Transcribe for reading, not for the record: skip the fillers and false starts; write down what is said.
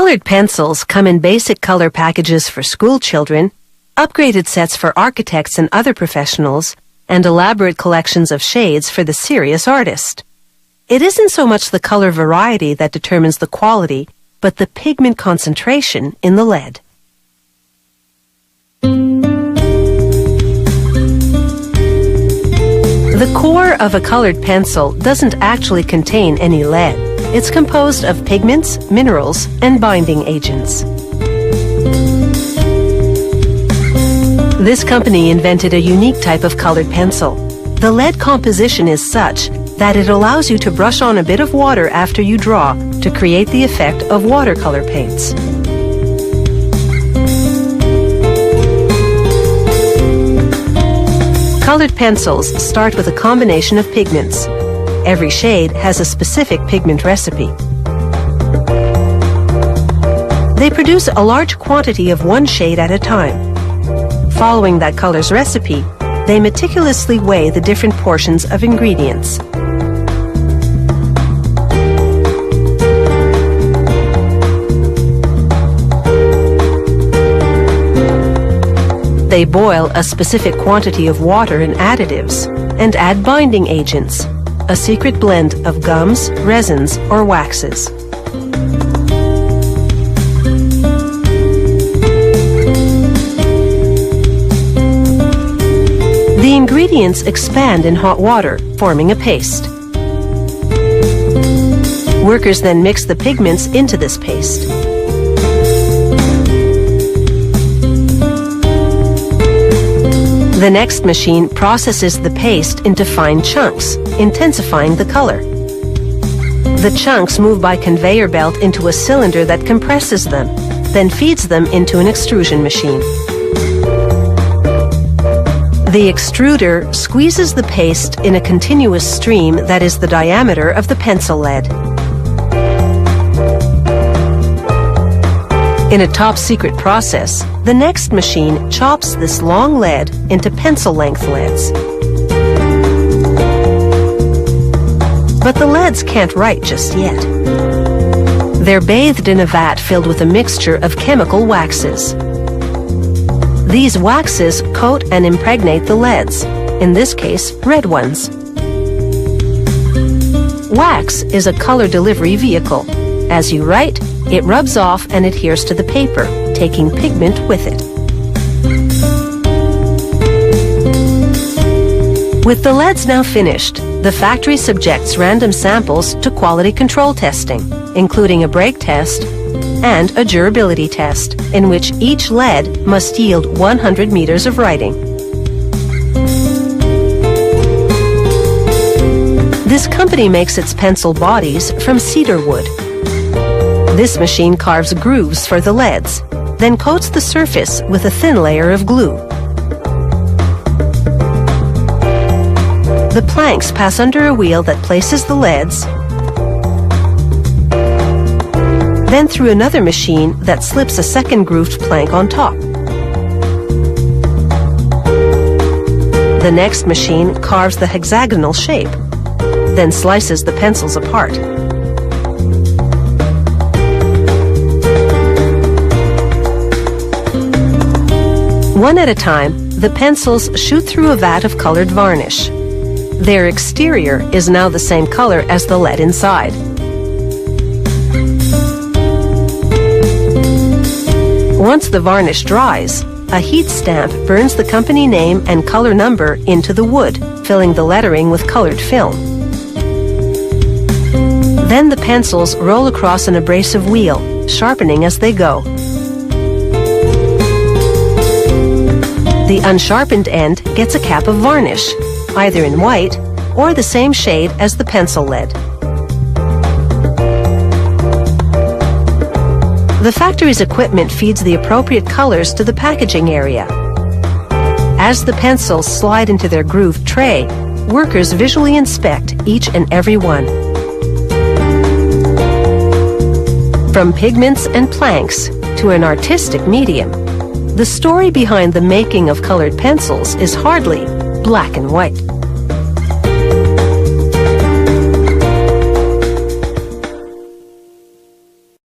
Colored pencils come in basic color packages for school children, upgraded sets for architects and other professionals, and elaborate collections of shades for the serious artist. It isn't so much the color variety that determines the quality, but the pigment concentration in the lead. The core of a colored pencil doesn't actually contain any lead. It's composed of pigments, minerals, and binding agents. This company invented a unique type of colored pencil. The lead composition is such that it allows you to brush on a bit of water after you draw to create the effect of watercolor paints. Colored pencils start with a combination of pigments. Every shade has a specific pigment recipe. They produce a large quantity of one shade at a time. Following that color's recipe, they meticulously weigh the different portions of ingredients. They boil a specific quantity of water and additives and add binding agents, a secret blend of gums, resins, or waxes. The ingredients expand in hot water, forming a paste. Workers then mix the pigments into this paste. The next machine processes the paste into fine chunks, intensifying the color. The chunks move by conveyor belt into a cylinder that compresses them, then feeds them into an extrusion machine. The extruder squeezes the paste in a continuous stream that is the diameter of the pencil lead. In a top-secret process, the next machine chops this long lead into pencil-length leads. But the leads can't write just yet. They're bathed in a vat filled with a mixture of chemical waxes. These waxes coat and impregnate the leads, in this case, red ones. Wax is a color delivery vehicle. As you write, it rubs off and adheres to the paper, taking pigment with it. With the leads now finished, the factory subjects random samples to quality control testing, including a break test and a durability test, in which each lead must yield 100 meters of writing. This company makes its pencil bodies from cedar wood. This machine carves grooves for the leads, then coats the surface with a thin layer of glue. The planks pass under a wheel that places the leads, then through another machine that slips a second grooved plank on top. The next machine carves the hexagonal shape, then slices the pencils apart. One at a time, the pencils shoot through a vat of colored varnish. Their exterior is now the same color as the lead inside. Once the varnish dries, a heat stamp burns the company name and color number into the wood, filling the lettering with colored film. Then the pencils roll across an abrasive wheel, sharpening as they go. The unsharpened end gets a cap of varnish, either in white or the same shade as the pencil lead. The factory's equipment feeds the appropriate colors to the packaging area. As the pencils slide into their grooved tray, workers visually inspect each and every one. From pigments and planks to an artistic medium, the story behind the making of colored pencils is hardly black and white.